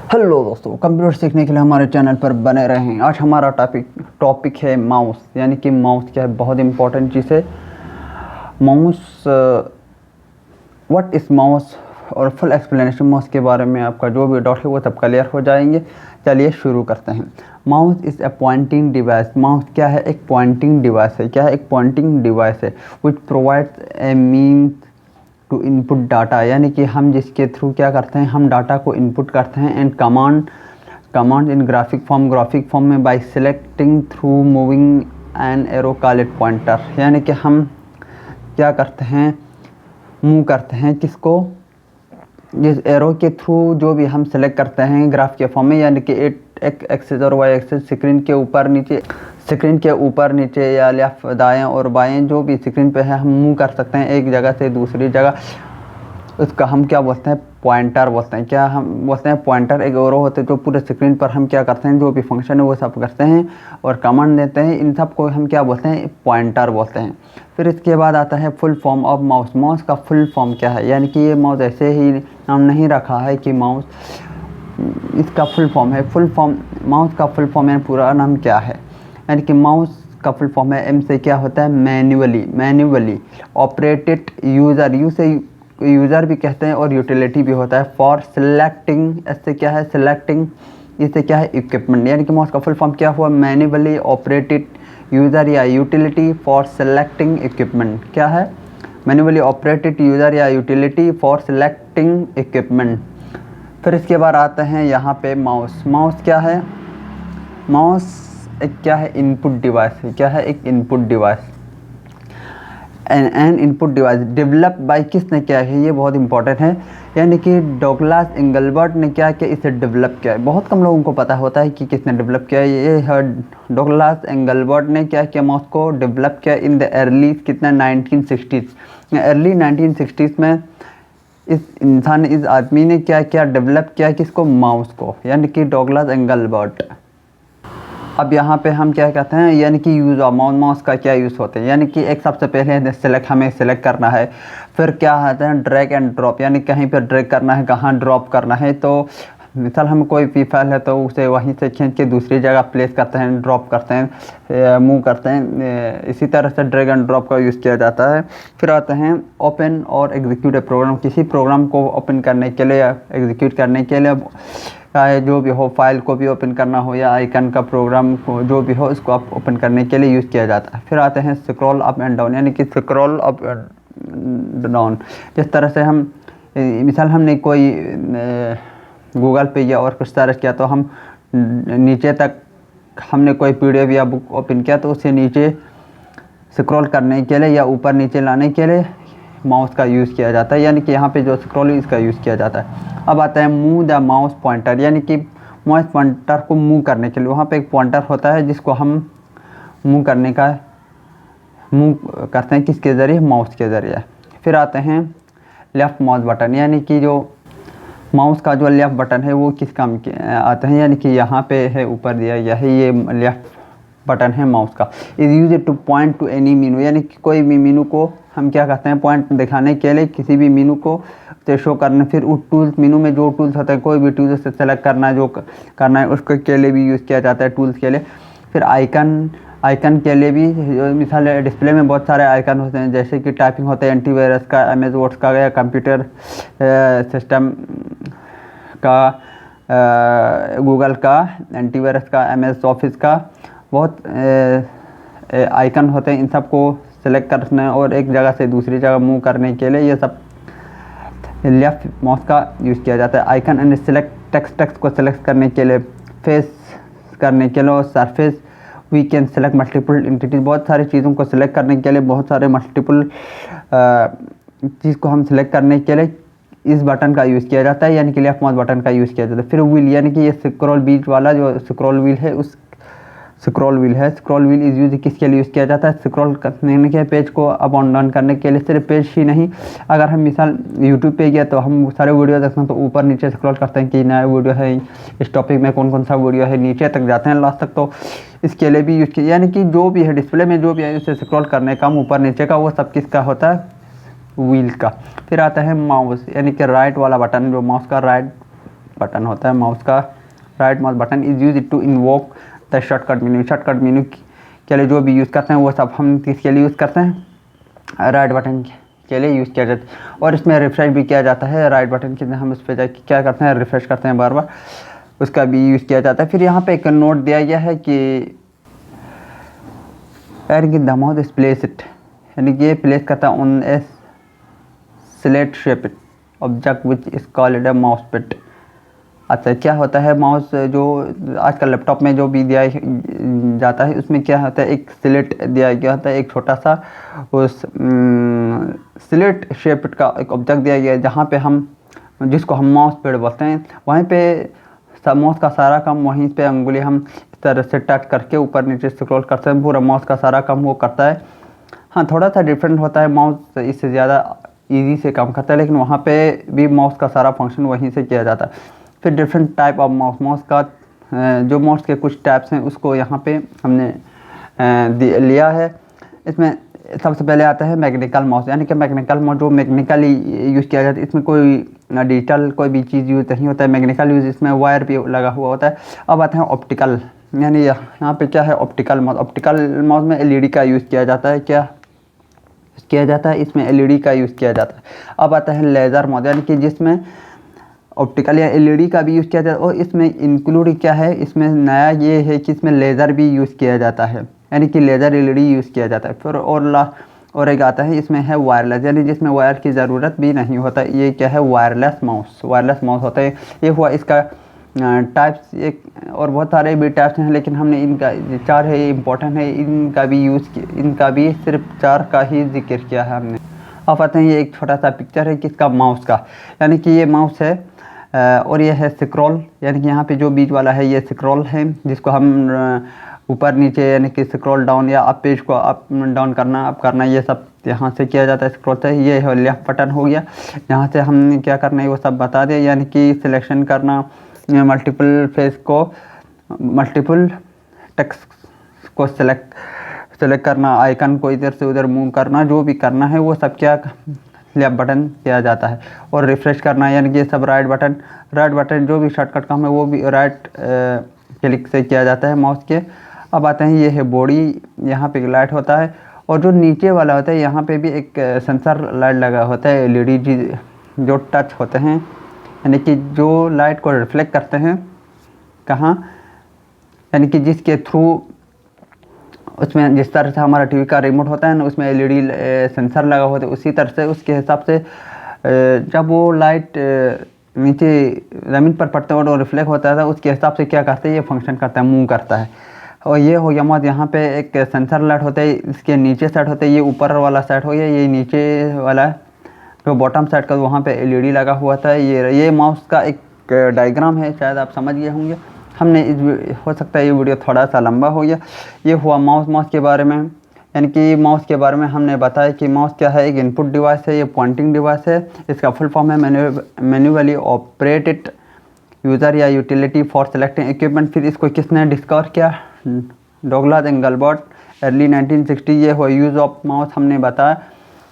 Hello दोस्तों, computer सीखने के लिए हमारे चैनल पर बने रहें। आज हमारा टॉपिक है माउस, यानी कि माउस क्या है, बहुत इंपॉर्टेंट चीज़ है माउस। व्हाट इज़ माउस और फुल एक्सप्लेनेशन माउस के बारे में आपका जो भी डाउट है वो सब क्लियर हो जाएंगे। चलिए शुरू करते हैं। Mouse is a pointing device. Mouse क्या है? एक पॉइंटिंग डिवाइस है। क्या है? एक पॉइंटिंग डिवाइस है which provides a means to input data, यानी कि हम जिसके थ्रू क्या करते हैं, हम डाटा को इनपुट करते हैं। And command in graphic form में by selecting through moving an arrow call it pointer, यानी कि हम क्या करते हैं, मूव करते हैं किसको, जिस एरो के थ्रू जो भी हम सेलेक्ट करते हैं ग्राफ के फॉर्म में, यानी कि एक एक्सिस और वाई एक्सिस स्क्रीन के ऊपर नीचे या लेफ्ट दाएं और बाएं जो भी स्क्रीन पे है हम मूव कर सकते हैं एक जगह से दूसरी जगह। उसका हम क्या बोलते हैं? पॉइंटर बोलते हैं। क्या हम बोलते हैं? पॉइंटर। एक एरो होते हैं जो पूरे स्क्रीन पर हम क्या करते हैं, जो भी फंक्शन है वो सब करते हैं और कमांड देते हैं। इन सब को हम क्या बोलते हैं? पॉइंटर बोलते हैं। फिर इसके बाद आता है full form of mouse. Mouse का फुल फॉर्म क्या है? यानी कि ये माउस ऐसे ही नाम नहीं रखा है कि माउस, इसका फुल फॉर्म है। माउस का फुल फॉर्म यानी पूरा नाम क्या है? यानी कि माउस का फुल फॉर्म है, एम से क्या होता है? मैन्युअली ऑपरेटेड यूज़र, यू से यूज़र भी कहते हैं और यूटिलिटी भी होता है। फॉर सेलेक्टिंग, इससे क्या है? सेलेक्टिंग। इससे क्या है? इक्विपमेंट। यानी कि माउस का फुल फॉर्म क्या हुआ? मैन्युअली ऑपरेटेड यूज़र या यूटिलिटी फॉर सेलेक्टिंग इक्विपमेंट। क्या है? मैन्युअली ऑपरेटेड यूज़र या यूटिलिटी फॉर सेलेक्टिंग इक्विपमेंट। फिर इसके बाद आते हैं यहाँ पे माउस क्या है? माउस एक क्या है? इनपुट डिवाइस है। क्या है? एक input device. N input device develop by, किसने किया है? ये बहुत इंपॉर्टेंट है। यानी कि डॉगलास एंगलबर्ट ने क्या किया? इसे डेवलप किया है। बहुत कम लोगों को पता होता है कि किसने डेवलप किया है। ये है डॉगलास एंगलबर्ट ने क्या किया? माउस को डेवलप किया इन द अर्ली कितना 1960s, अर्ली 1960s में इस आदमी ने क्या किया? डेवलप किया किसको? माउस को, यानी कि डॉगलास एंगलबर्ट। अब यहाँ पे हम क्या कहते हैं, यानी कि यूज़ ऑफ माउस का क्या यूज़ होते हैं? यानी कि एक सबसे पहले हमें सेलेक्ट करना है। फिर क्या होता है? ड्रैग एंड ड्रॉप, यानी कहीं पर ड्रैग करना है, कहाँ ड्रॉप करना है। तो मिसाल हम कोई भी फाइल है तो उसे वहीं से खींच के दूसरी जगह प्लेस करते हैं, ड्रॉप करते हैं, मूव करते हैं। इसी तरह से ड्रैग एंड ड्रॉप का यूज़ किया जाता है। फिर आते हैं ओपन और एग्जीक्यूट ए प्रोग्राम। किसी प्रोग्राम को ओपन करने के लिए, एग्जीक्यूट करने के लिए, चाहे जो भी हो, फाइल को भी ओपन करना हो या आइकन का प्रोग्राम को जो भी हो, उसको आप ओपन करने के लिए यूज़ किया जाता है। फिर आते हैं स्क्रॉल अप एंड डाउन, यानी कि स्क्रॉल अप एंड डाउन। जिस तरह से हम मिसाल हमने कोई गूगल पे या और कुछ सर्च किया तो हम नीचे तक, हमने कोई पीडीएफ या बुक ओपन किया तो उसे नीचे स्क्रॉल करने के लिए या ऊपर नीचे लाने के लिए माउस का यूज़ किया जाता है। यानी कि यहाँ पे जो स्क्रॉल इसका यूज़ किया जाता है। अब आता है मूव द माउस पॉइंटर, यानी कि माउस पॉइंटर को मूव करने के लिए वहाँ पे एक पॉइंटर होता है जिसको हम मूव करते हैं किसके ज़रिए? माउस के ज़रिए। फिर आते हैं लेफ़्ट माउस बटन, यानी कि जो माउस का जो लेफ़्ट बटन है वो किस काम के आते हैं? यानी कि यहाँ पे है ऊपर दिया गया है, ये लेफ़्ट बटन है माउस का। Is use two point two any Meenu, यानी कि कोई भी मीनू को हम क्या कहते हैं? पॉइंट दिखाने के लिए किसी भी मीनू को शो करना। फिर उस टूल्स, मीनू में जो टूल्स होते हैं, कोई भी टूल्स से सेलेक्ट करना, जो करना है उसके के लिए भी यूज़ किया जाता है, टूल्स के लिए। फिर आइकन के लिए भी, मिसाल डिस्प्ले में बहुत सारे आइकन होते हैं, जैसे कि टाइपिंग होते हैं, एंटीवायरस का, एमएस वर्ड का, या कंप्यूटर सिस्टम का, गूगल का एंटीवायरस का, एमएस ऑफिस का, बहुत आइकन होते हैं। इन सब को सेलेक्ट करने और एक जगह से दूसरी जगह मूव करने के लिए ये सब लेफ्ट माउस का यूज़ किया जाता है। आइकन एंड सेलेक्ट टेक्स्ट को सेलेक्ट करने के लिए, फेस करने के लिए, और surface we can select multiple entities. बहुत सारी चीज़ों को सिलेक्ट करने के लिए, बहुत सारे मल्टीपल चीज़ को हम सिलेक्ट करने के लिए इस बटन का यूज़ किया जाता है, यानी कि लेफ्ट माउस बटन का यूज़ किया जाता है। फिर व्हील, यानी कि ये स्क्रॉल बीच वाला जो स्क्रॉल व्हील है, उस स्क्रॉल व्हील इज़ यूज किसके लिए यूज़ किया जाता है? स्क्रॉल करने के पेज को अप और डाउन करने के लिए। सिर्फ पेज ही नहीं, अगर हम मिसाल यूट्यूब पे गया तो हम सारे वीडियो देखते हैं तो ऊपर नीचे स्क्रॉल करते हैं कि नया वीडियो है, इस टॉपिक में कौन कौन सा वीडियो है, नीचे तक जाते हैं लास्ट तक, तो इसके लिए भी यूज़ किया। यानी कि जो भी है डिस्प्ले में जो भी है उसे स्क्रॉल करने का, ऊपर नीचे का, वो सब किसका होता है? व्हील का। फिर आता है माउस, यानी कि राइट वाला बटन, जो माउस का राइट बटन होता है माउस का। Right mouse button is use to invoke the shortcut menu. Shortcut menu के लिए जो भी यूज़ करते हैं वो सब हम किसके लिए यूज़ करते हैं, राइट बटन के लिए यूज़ किया जाता है। और इसमें रिफ्रेश भी किया जाता है। राइट बटन के हम उस पर जाके क्या करते हैं, रिफ्रेश करते हैं बार बार, उसका भी यूज़ किया जाता है। फिर यहाँ पे एक नोट दिया गया है कि the mouse is place it, यानी कि ये प्लेस करता है on a select shape object which is called a mouse pit. अच्छा, क्या होता है माउस जो आजकल लैपटॉप में जो भी दिया जाता है उसमें क्या होता है, एक स्लेट दिया गया होता है, एक छोटा सा उस स्लेट शेप का एक ऑब्जेक्ट दिया गया है जहाँ पे हम, जिसको हम माउस पैड बोलते हैं, वहीं पे माउस का सारा काम वहीं पे अंगुली हम इस तरह से टच करके ऊपर नीचे स्क्रॉल करते हैं, पूरा माउस का सारा काम वो करता है। हाँ, थोड़ा सा डिफरेंट होता है, माउस इससे ज़्यादा इजी से काम करता है, लेकिन वहाँ पे भी माउस का सारा फंक्शन वहीं से किया जाता है। फिर डिफरेंट टाइप ऑफ माउस का जो माउस के कुछ टाइप्स हैं उसको यहाँ पे हमने लिया है। इसमें सबसे पहले आता है मैकेनिकल माउस, यानी कि मैकेनिकल माउस जो मैकेनिकली यूज़ किया जाता है, इसमें कोई डिजिटल कोई भी चीज़ यूज़ नहीं होता है, मैकेनिकल यूज़, इसमें वायर भी लगा हुआ होता है। अब आते हैं ऑप्टिकल, यानी यहाँ पे क्या है, ऑप्टिकल माउस। ऑप्टिकल माउस में एलईडी का यूज़ किया जाता है, क्या किया जाता है, इसमें एलईडी का यूज़ किया जाता है। अब आता है लेज़र माउस, यानी कि जिसमें ऑप्टिकल या एलईडी का भी यूज़ किया जाता है, और इसमें इंक्लूड क्या है, इसमें नया ये है कि इसमें लेज़र भी यूज़ किया जाता है, यानी कि लेज़र एलईडी यूज़ किया जाता है। फिर और एक आता है, इसमें है वायरलेस, यानी जिसमें वायर की ज़रूरत भी नहीं होता, ये क्या है, वायरलेस माउस। वायरलेस माउस होता है, ये हुआ इसका टाइप्स। एक और बहुत सारे भी टाइप्स हैं, लेकिन हमने इनका 4 है, ये इंपॉर्टेंट है, इनका भी सिर्फ 4 का ही जिक्र किया है हमने। अब आते हैं, ये एक छोटा सा पिक्चर है किसका, माउस का, यानी कि ये माउस है और ये है स्क्रॉल, यानी कि यहाँ पे जो बीच वाला है ये स्क्रॉल है, जिसको हम ऊपर नीचे यानी कि स्क्रॉल डाउन या अप पेज को अप डाउन करना, अप करना, ये सब यहाँ से किया जाता है स्क्रॉल से। ये है लेफ्ट बटन हो गया, यहाँ से हमने क्या करना है वो सब बता दिया, यानी कि सिलेक्शन करना, मल्टीपल फेस को, मल्टीपल टेक्स्ट को सेलेक्ट करना, आइकन को इधर से उधर मूव करना, जो भी करना है वो सब क्या लेफ्ट बटन किया जाता है। और रिफ्रेश करना, यानी कि ये सब राइट बटन जो भी शॉर्टकट काम है वो भी राइट क्लिक से किया जाता है माउस के। अब आते हैं, ये है बॉडी, यहाँ पे लाइट होता है, और जो नीचे वाला होता है यहाँ पे भी एक सेंसर लाइट लगा होता है, एलईडी जो टच होते हैं, यानी कि जो लाइट को रिफ्लेक्ट करते हैं कहाँ, यानी कि जिसके थ्रू उसमें जिस तरह से हमारा टीवी का रिमोट होता है ना, उसमें एलईडी सेंसर लगा होता है, उसी तरह से उसके हिसाब से जब वो लाइट नीचे ज़मीन पर पड़ते हैं और रिफ्लेक्ट होता है, उसके हिसाब से क्या करता है, ये फंक्शन करता है, मूव करता है। और ये हो गया माउस, यहाँ पे एक सेंसर लाइट होता है, इसके नीचे साइड होता है, ये ऊपर वाला साइड हो गया, ये नीचे वाला जो बॉटम साइड का वहाँ पे एलईडी लगा हुआ था। ये माउस का एक डायग्राम है, शायद आप समझ गए होंगे। हमने हो सकता है ये वीडियो थोड़ा सा लंबा हो गया। ये हुआ माउस के बारे में, यानी कि माउस के बारे में हमने बताया कि माउस क्या है, एक इनपुट डिवाइस है, ये पॉइंटिंग डिवाइस है, इसका फुल फॉर्म है मैन्युअली ऑपरेटेड यूज़र या यूटिलिटी फॉर सेलेक्टिंग इक्विपमेंट। फिर इसको किसने डिस्कवर किया, डगलस एंगलबर्ट, अर्ली 1960। ये हो यूज़ ऑफ माउस, हमने बताया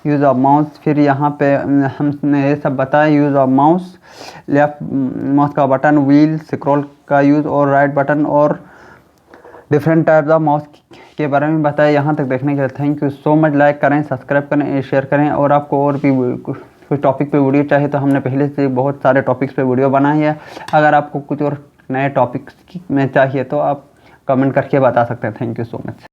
यूज़ ऑफ माउस। फिर यहाँ पे हमने ये सब बताया, use of mouse, left mouse का बटन, व्हील, स्क्रॉल का यूज़, और राइट बटन, और डिफरेंट टाइप्स ऑफ माउस के बारे में बताया। यहाँ तक देखने के लिए thank you so much. Like करें, सब्सक्राइब करें, शेयर करें, और आपको और भी कुछ टॉपिक पे वीडियो चाहिए तो हमने पहले से बहुत सारे टॉपिक्स पे वीडियो बनाई है। अगर आपको कुछ और नए टॉपिक्स में चाहिए तो आप कमेंट करके बता सकते हैं। Thank you so much.